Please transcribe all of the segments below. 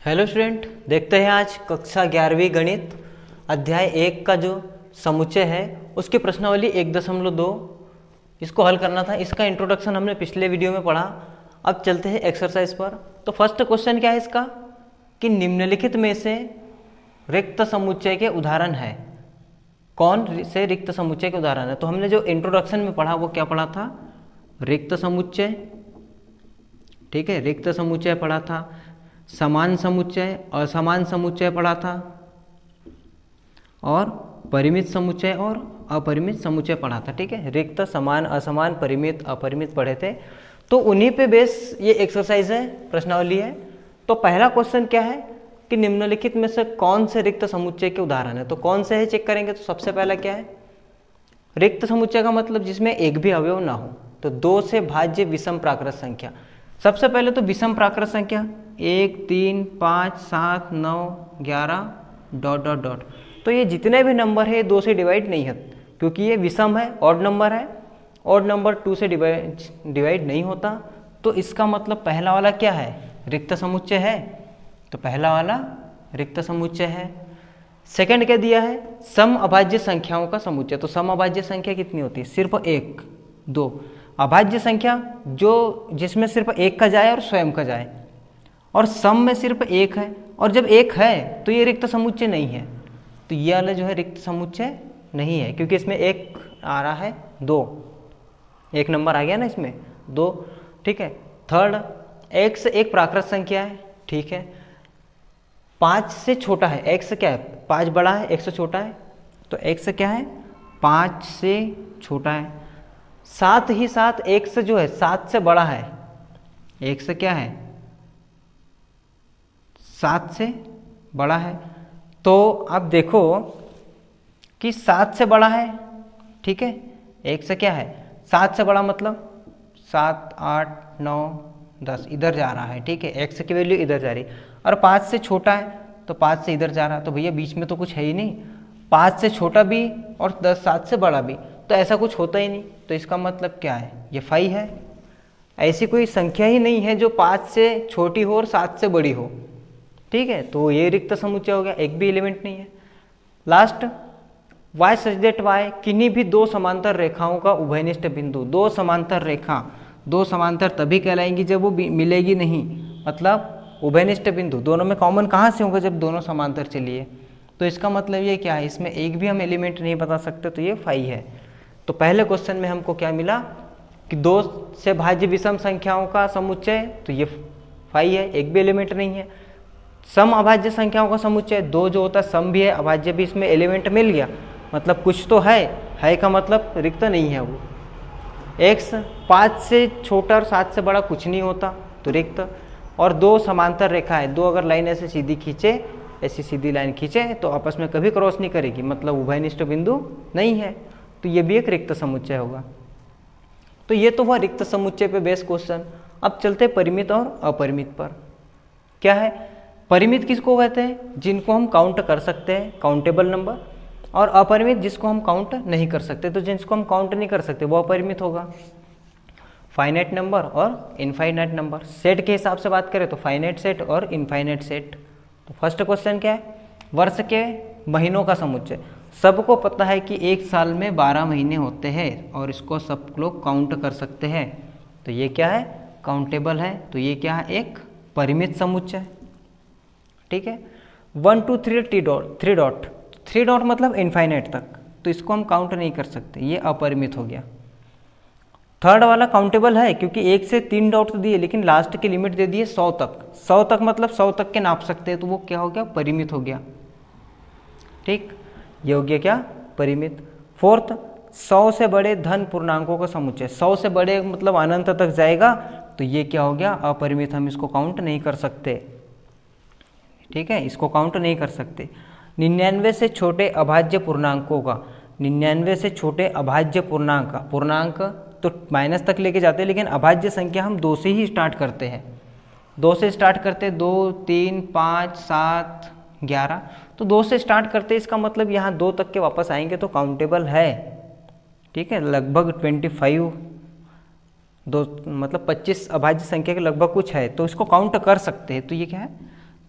Hello student, देखते हैं आज कक्षा 11वीं गणित अध्याय 1 का जो समुच्चय है उसकी प्रश्नावली 1.2 इसको हल करना था। इसका इंट्रोडक्शन हमने पिछले वीडियो में पढ़ा। अब चलते हैं एक्सरसाइज पर। तो फर्स्ट क्वेश्चन क्या है इसका कि निम्नलिखित में से रिक्त समुच्चय के उदाहरण है। कौन से रिक्त समुच्चय के उदाहरण है? तो हमने जो इंट्रोडक्शन में पढ़ा वो क्या पढ़ा था? रिक्त समुच्चय, ठीक है, रिक्त समुच्चय पढ़ा था, समान समुच्चय, असमान समुच्चय पढ़ा था, और परिमित समुच्चय और अपरिमित समुच्चय पढ़ा था। ठीक है, रिक्त, समान, असमान, परिमित, अपरिमित पढ़े थे। तो उन्हीं पे बेस ये एक्सरसाइज है, प्रश्नावली है। तो पहला क्वेश्चन क्या है कि निम्नलिखित में से कौन से रिक्त समुच्चय के उदाहरण है? तो कौन से है चेक करेंगे। तो सबसे पहला क्या है? रिक्त समुच्चय का मतलब जिसमें एक भी अवयव ना हो। तो 2 से भाज्य विषम प्राकृत संख्या। सबसे पहले तो विषम प्राकृत संख्या 1, 3, 5, 7, 9, 11 ... तो ये जितने भी नंबर है 2 से डिवाइड नहीं है क्योंकि ये विषम है, ऑड नंबर है। ऑड नंबर 2 से डिवाइड नहीं होता। तो इसका मतलब पहला वाला क्या है? रिक्त समुच्चय है। तो पहला वाला रिक्त समुच्चय है। सेकंड क्या दिया है? सम अभाज्य संख्याओं का समुच्चय। तो सम अभाज्य संख्या कितनी होती है? सिर्फ 1, 2। अभाज्य संख्या जो जिसमें सिर्फ एक का जाए और स्वयं का जाए, और सम में सिर्फ एक है। और जब एक है तो ये रिक्त समुच्चय नहीं है। तो ये वाला जो है रिक्त समुच्चय नहीं है क्योंकि इसमें एक आ रहा है 2, एक नंबर आ गया ना इसमें 2। ठीक है। थर्ड, x एक प्राकृत संख्या है। ठीक है, 5 से छोटा है। x क्या है? 5 बड़ा है, 1 से छोटा है। तो x क्या है? 5 से छोटा है। साथ ही साथ x जो है 7 से बड़ा है। x क्या है? 7 से बड़ा है। तो आप देखो कि 7 से बड़ा है, ठीक है, 1 से क्या है? 7 से बड़ा मतलब 7, 8, 9, 10 इधर जा रहा है। ठीक है, x की वैल्यू इधर जा रही है। और 5 से छोटा है तो 5 से इधर जा रहा है। तो भैया बीच में तो कुछ है ही नहीं। 5 से छोटा भी और 7 से बड़ा भी, तो ऐसा कुछ होता ही नहीं। तो इसका मतलब क्या है? ये 5 है। ऐसी कोई संख्या ही नहीं है जो 5 से छोटी हो और 7 से बड़ी हो। ठीक है, तो ये रिक्त समुच्चय हो गया, एक भी एलिमेंट नहीं है। Last, y such that y किन्हीं भी 2 समांतर रेखाओं का उभयनिष्ठ बिंदु। 2 समांतर रेखा, 2 समांतर तभी कहलाएंगी जब वो मिलेगी नहीं, मतलब उभयनिष्ठ बिंदु। दोनों में कॉमन कहाँ से होगा? जब दोनों समांतर चलिए। तो इसका मतलब ये क्या है? इसमें एक भी हम एलिमेंट नहीं बता सकते, तो ये 5 है। तो पहले क्वेश्चन में हमको क्या मिला कि 2 से भाज्य विषम संख्याओं का समुच्चय, तो ये 5 है, एक भी एलिमेंट नहीं है। सम अभाज्य संख्याओं का समुच्चय, 2 जो होता है सम भी है अभाज्य भी, इसमें एलिमेंट मिल गया, मतलब कुछ तो है का मतलब रिक्त नहीं है वो। x 5 से छोटा और 7 से बड़ा कुछ नहीं होता, तो रिक्त। और 2 समांतर रेखा है, 2 अगर लाइन ऐसे सीधी खींचे, ऐसी सीधी लाइन खींचे तो आपस में कभी क्रॉस नहीं करेगी, मतलब उभयनिष्ठ बिंदु नहीं है। तो ये भी एक रिक्त समुच्चय होगा। तो ये तो हुआ रिक्त समुच्चय पे बेस क्वेश्चन। अब चलते परिमित और अपरिमित पर। क्या है परिमित? किसको कहते हैं? जिनको हम काउंट कर सकते हैं, काउंटेबल नंबर। और अपरिमित जिसको हम काउंट नहीं कर सकते। तो जिसको हम काउंट नहीं कर सकते वो अपरिमित होगा। फाइनाइट नंबर और इनफाइनाइट नंबर। सेट के हिसाब से बात करें तो फाइनाइट सेट और इनफाइनाइट सेट। तो फर्स्ट क्वेश्चन क्या है? वर्ष के महीनों का समुच्चय। सबको पता है कि एक साल में 12 महीने होते हैं और इसको सब लोग काउंट कर सकते हैं। तो ये क्या है? काउंटेबल है। तो ये क्या है? एक परिमित समुच्चय। ठीक है। 1, 2, 3 डॉट। 3 डॉट मतलब इनफाइनाइट तक, तो इसको हम काउंट नहीं कर सकते, ये अपरिमित हो गया। थर्ड वाला काउंटेबल है क्योंकि 1 से 3 डॉट दिए, लेकिन लास्ट की लिमिट दे दिए 100 तक। 100 तक मतलब 100 तक के नाप सकते हैं, तो वो क्या हो गया? परिमित हो गया। ठीक, ये हो गया क्या? परिमित। फोर्थ, 100 से बड़े धन पूर्णांकों का समुच्चय। 100 से बड़े मतलब अनंत तक जाएगा, तो ये क्या हो गया? अपरिमित। हम इसको काउंट नहीं कर सकते। ठीक है, इसको काउंट नहीं कर सकते। 99 से छोटे अभाज्य पूर्णांकों का। 99 से छोटे अभाज्य पूर्णांक तो माइनस तक लेके जाते हैं, लेकिन अभाज्य संख्या हम 2 से ही स्टार्ट करते हैं। 2 से स्टार्ट करते हैं, 2, 3, 5, 7, 11। तो 2 से स्टार्ट करते हैं, इसका मतलब यहाँ 2 तक के वापस आएंगे तो काउंटेबल है। ठीक है, लगभग 25, 2 मतलब 25 अभाज्य संख्या के लगभग कुछ है, तो इसको काउंट कर सकते हैं। तो ये क्या है?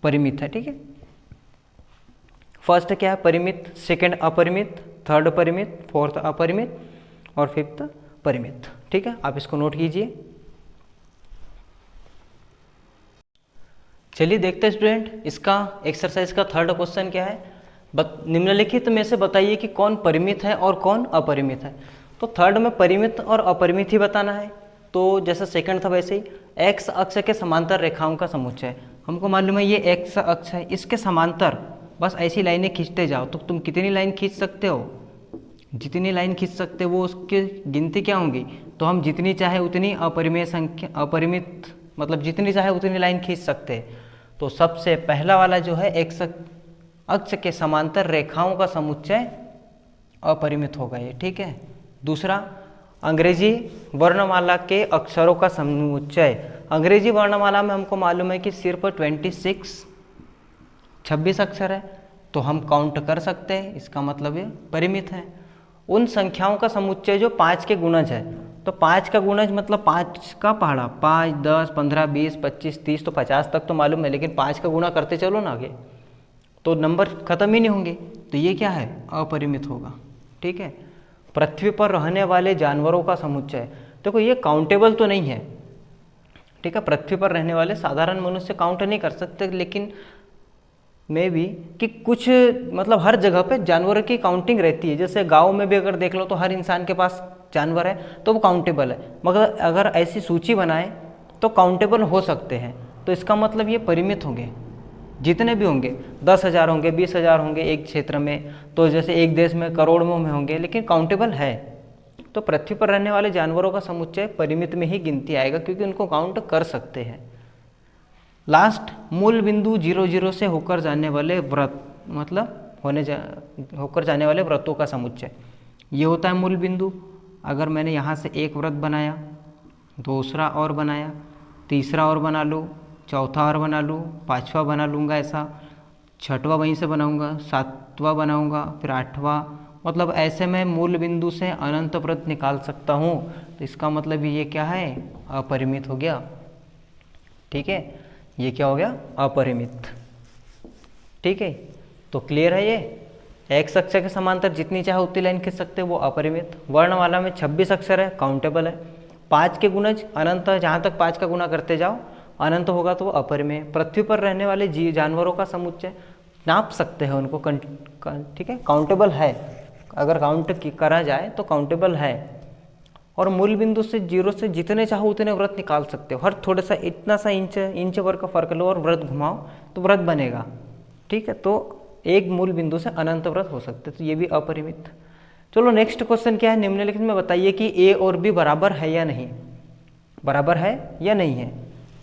परिमित है, ठीक है। फर्स्ट क्या है? परिमित, सेकंड अपरिमित, थर्ड परिमित, फोर्थ अपरिमित और फिफ्थ परिमित, ठीक है। आप इसको नोट कीजिए। चलिए देखते हैं स्टूडेंट, इसका एक्सरसाइज का थर्ड क्वेश्चन क्या है। निम्नलिखित में से बताइए कि कौन परिमित है और कौन अपरिमित है। तो थर्ड में परिमित और अपरिमित ही बताना है। तो जैसा सेकंड था वैसे ही एक्स अक्ष के समांतर रेखाओं का समुच्चय, हमको मालूम है ये एक्स अक्ष है, इसके समांतर बस ऐसी लाइनें खींचते जाओ। तो तुम कितनी लाइन खींच सकते हो? जितनी लाइन खींच सकते हो वो उसकी गिनती क्या होंगी? तो हम जितनी चाहे उतनी अपरिमेय संख्या, अपरिमित मतलब जितनी चाहे उतनी लाइन खींच सकते हैं। तो सबसे पहला वाला जो है एक्स अक्ष के समांतर रेखाओं का समुच्चय अपरिमित होगा ये, ठीक है। दूसरा, अंग्रेजी वर्णमाला के अक्षरों का समुच्चय। अंग्रेजी वर्णमाला में हमको मालूम है कि सिर्फ 26 अक्षर है, तो हम काउंट कर सकते हैं, इसका मतलब ये परिमित है। उन संख्याओं का समुच्चय जो 5 के गुणज है, तो 5 का गुणज मतलब 5 का पहाड़ा, 5, 10, 15, 20, 25, 30 तो 50 तक तो मालूम है, लेकिन 5 का गुणा करते चलो ना आगे तो नंबर खत्म ही नहीं होंगे। तो ये क्या है? अपरिमित होगा, ठीक है। पृथ्वी पर रहने वाले जानवरों का समुच्चय, देखो ये काउंटेबल तो नहीं है, ठीक है। पृथ्वी पर रहने वाले साधारण मनुष्य काउंट नहीं कर सकते, लेकिन में भी कि कुछ मतलब हर जगह पे जानवरों की काउंटिंग रहती है। जैसे गांव में भी अगर देख लो तो हर इंसान के पास जानवर है, तो वो काउंटेबल है। मगर अगर ऐसी सूची बनाए तो काउंटेबल हो सकते हैं। तो इसका मतलब ये परिमित होंगे, जितने भी होंगे 10,000 होंगे, 20,000 होंगे एक क्षेत्र में, तो जैसे एक देश में करोड़ों में होंगे, लेकिन काउंटेबल है। तो पृथ्वी पर रहने वाले जानवरों का समुच्चय परिमित में ही गिनती आएगा, क्योंकि उनको काउंट कर सकते हैं। लास्ट, मूल बिंदु 0 से होकर जाने वाले व्रत, मतलब होकर जाने वाले व्रतों का समुच्चय, ये होता है मूल बिंदु। अगर मैंने यहाँ से एक व्रत बनाया, दूसरा और बनाया, तीसरा और बना लूँ, चौथा और बना लूँ, पाँचवा बना लूँगा, ऐसा छठवां वहीं से बनाऊँगा, सातवां बनाऊँगा, फिर आठवां, मतलब ऐसे मैं मूल बिंदु से अनंत व्रत निकाल सकता हूँ। तो इसका मतलब ये क्या है? अपरिमित हो गया, ठीक है। ये क्या हो गया? अपरिमित, ठीक है। तो क्लियर है ये। एक्स अक्ष के समांतर जितनी चाहे उतनी लाइन खींच सकते हैं, वो अपरिमित। वर्णमाला में 26 अक्षर है, काउंटेबल है। 5 के गुणज अनंत, जहाँ तक 5 का गुणा करते जाओ अनंत होगा तो वो अपरिमेय। पृथ्वी पर रहने वाले जानवरों का समुच्चय नाप सकते हैं उनको, ठीक है, काउंटेबल है। अगर काउंट करा जाए तो काउंटेबल है। और मूल बिंदु से 0 से जितने चाहो उतने व्रत निकाल सकते हो। हर थोड़ा सा इतना सा इंच भर का फर्क लो और व्रत घुमाओ तो व्रत बनेगा, ठीक है। तो एक मूल बिंदु से अनंत व्रत हो सकते, तो ये भी अपरिमित। चलो नेक्स्ट क्वेश्चन क्या है? निम्नलिखित में बताइए कि ए और बी बराबर है या नहीं, बराबर है या नहीं है।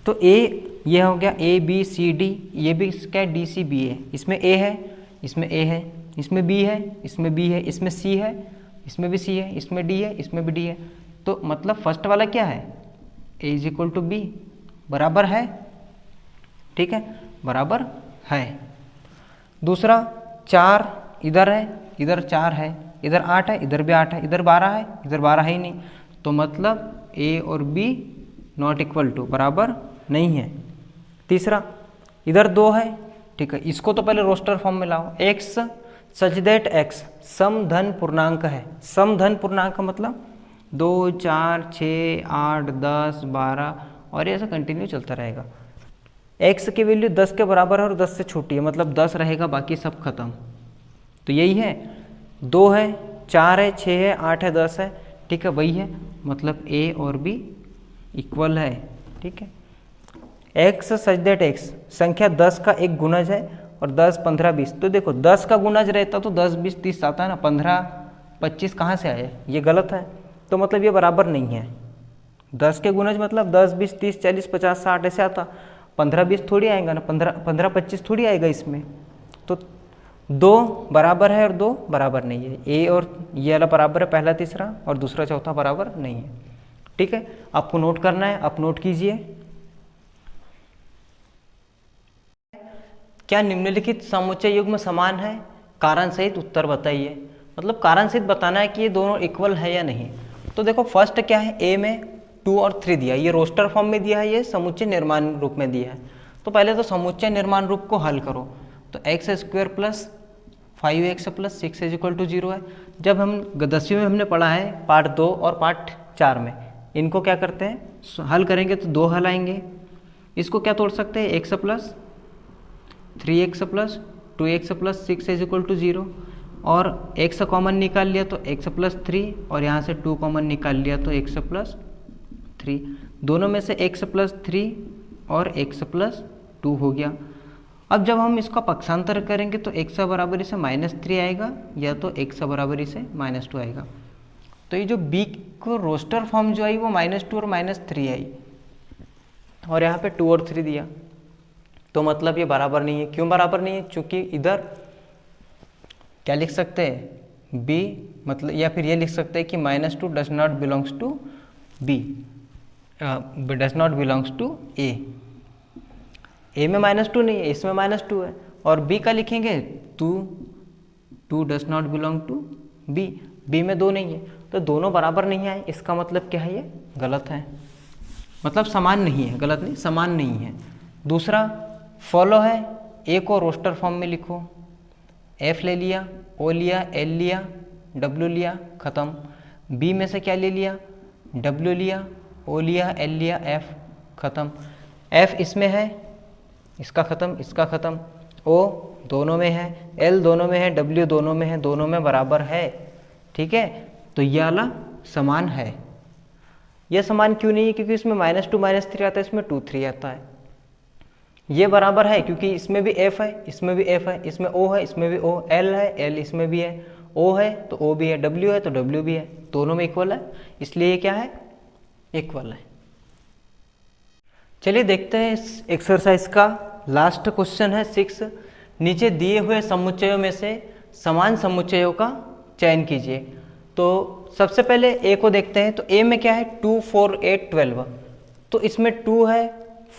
तो ए, ये हो गया ए बी सी डी, ये भी क्या है? डी सी बी है। इसमें ए है, इसमें ए है, इसमें बी है, इसमें बी है, इसमें सी है, इसमें भी सी है, इसमें डी है, इसमें भी डी है। तो मतलब फर्स्ट वाला क्या है? ए इज इक्वल टू बी, बराबर है, ठीक है, बराबर है। दूसरा, 4 इधर है, इधर 4 है, इधर 8 है, इधर भी 8 है, इधर 12 है, इधर 12 है ही नहीं। तो मतलब ए और बी नॉट इक्वल टू, बराबर नहीं है। तीसरा, इधर 2 है, ठीक है, इसको तो पहले रोस्टर फॉर्म में लाओ। एक्स सच दैट एक्स सम धन पूर्णांक है। सम धन पूर्णांक मतलब 2, 4, 6, 8, 10, 12 और ऐसा कंटिन्यू चलता रहेगा। एक्स की वैल्यू 10 के बराबर है और 10 से छोटी है, मतलब 10 रहेगा, बाकी सब खत्म। तो यही है, 2 है, 4 है, 6 है, 8 है, 10 है, ठीक है, वही है, मतलब ए और बी इक्वल है, ठीक है। एक्स सच दैट एक्स, संख्या 10 का एक गुणज है और 10, 15, 20। तो देखो 10 का गुणज रहता तो 10, 20, 30 आता है ना, 15, 25 कहाँ से आए? ये गलत है, तो मतलब ये बराबर नहीं है। 10 के गुणज मतलब 10, 20, 30, 40, 50, 60 ऐसे आता, 15, 20 थोड़ी आएगा ना, 15, 25 थोड़ी आएगा इसमें। तो 2 बराबर है और 2 बराबर नहीं है। ए और ये वाला बराबर है, पहला तीसरा, और दूसरा चौथा बराबर नहीं है, ठीक है। आपको नोट करना है, आप नोट कीजिए। क्या निम्नलिखित समुच्चय युग्म समान है? कारण सहित उत्तर बताइए। मतलब कारण सहित बताना है कि ये दोनों इक्वल है या नहीं। तो देखो फर्स्ट क्या है, ए में 2 और 3 दिया, ये रोस्टर फॉर्म में दिया है, ये समुच्चय निर्माण रूप में दिया है। तो पहले तो समुच्चय निर्माण रूप को हल करो। तो X square plus 5x plus 6 is equal to 0 है। जब हम 10वीं में हमने पढ़ा है पार्ट 2 और पार्ट 4 में, इनको क्या करते हैं हल करेंगे तो 2 हल आएंगे। इसको क्या तोड़ सकते हैं, x plus 3x plus 2x plus 6 is equal to 0, और x कॉमन निकाल लिया तो x प्लस 3, और यहाँ से 2 कॉमन निकाल लिया तो x प्लस 3। दोनों में से x प्लस 3 और x प्लस 2 हो गया। अब जब हम इसका पक्षांतर करेंगे तो x बराबरी से -3 आएगा, या तो x बराबरी से -2 आएगा। तो ये जो b को रोस्टर फॉर्म जो आई वो -2 और -3 आई, और यहाँ पे 2 और 3 दिया, तो मतलब ये बराबर नहीं है। क्यों बराबर नहीं है, क्योंकि इधर क्या लिख सकते हैं b, मतलब या फिर ये लिख सकते हैं कि -2 does not belongs to b, does not belongs to a में -2 नहीं है, इसमें -2 है। और b का लिखेंगे 2 does not belong to b में 2 नहीं है, तो दोनों बराबर नहीं आए। इसका मतलब क्या है, ये गलत है, मतलब समान नहीं है, गलत नहीं, समान नहीं है। दूसरा फॉलो है, ए को रोस्टर फॉर्म में लिखो, एफ ले लिया, ओ लिया, एल लिया, डब्ल्यू लिया, ख़त्म। बी में से क्या ले लिया, डब्ल्यू लिया, ओ लिया, एल लिया, एफ, ख़त्म। एफ इसमें है, इसका ख़त्म, इसका ख़त्म। ओ दोनों में है, एल दोनों में है, डब्ल्यू दोनों में है, दोनों में बराबर है, ठीक है। तो ये वाला समान है। यह समान क्यों नहीं है, क्योंकि इसमें -2 -3 आता है, इसमें 2 3 आता है। ये बराबर है क्योंकि इसमें भी एफ है, इसमें भी एफ है, इसमें ओ है, इसमें भी ओ, एल है, एल इसमें भी है, ओ है तो ओ भी है, डब्ल्यू है तो डब्ल्यू भी है, दोनों में इक्वल है, इसलिए ये क्या है, इक्वल है। चलिए देखते हैं इस एक्सरसाइज का लास्ट क्वेश्चन है 6। नीचे दिए हुए समुच्चयों में से समान समुच्चयों का चयन कीजिए। तो सबसे पहले ए को देखते हैं। तो ए में क्या है, 2 4 8 12, तो इसमें 2 है,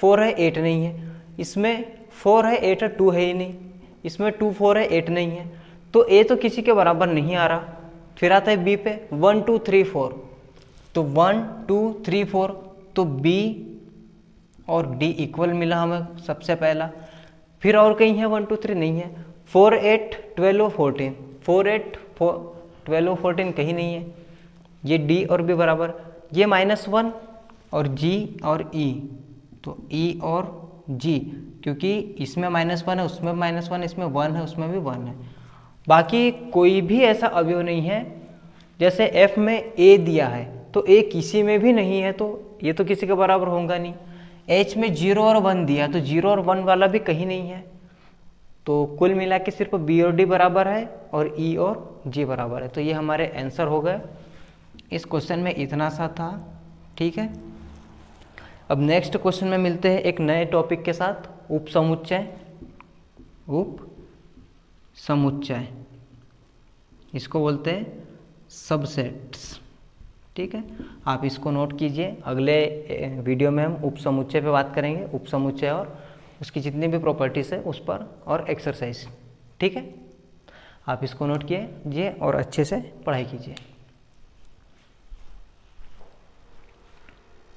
4 है, 8 नहीं है। इसमें 4 है, 8 है, 2 है ही नहीं। इसमें 2 4 है, 8 नहीं है, तो ए तो किसी के बराबर नहीं आ रहा। फिर आता है बी पे 1 2 3 4, तो 1 2 3 4, तो बी और डी इक्वल मिला हमें सबसे पहला। फिर और कहीं है 1 2 3 नहीं है। 4 8 12 14, 4 8 12 14 कहीं नहीं है। ये डी और बी बराबर, ये -1 और जी और ई, तो ई और जी, क्योंकि इसमें -1 है, उसमें -1, इसमें 1 है, उसमें भी 1 है। बाकी कोई भी ऐसा अवयव नहीं है। जैसे एफ में ए दिया है तो ए किसी में भी नहीं है, तो ये तो किसी के बराबर होगा नहीं। एच में 0 और 1 दिया, तो 0 और 1 वाला भी कहीं नहीं है। तो कुल मिला के सिर्फ बी और डी बराबर है और ई और जी बराबर है। तो ये हमारे आंसर हो गए। इस क्वेश्चन में इतना सा था, ठीक है। अब नेक्स्ट क्वेश्चन में मिलते हैं एक नए टॉपिक के साथ, उप समुच्चय। उप समुच्चय, इसको बोलते हैं सबसेट्स, ठीक है। आप इसको नोट कीजिए। अगले वीडियो में हम उप समुच्चय पे बात करेंगे, उप समुच्चय और उसकी जितनी भी प्रॉपर्टीज है उस पर, और एक्सरसाइज, ठीक है। आप इसको नोट कीजिए और अच्छे से पढ़ाई कीजिए।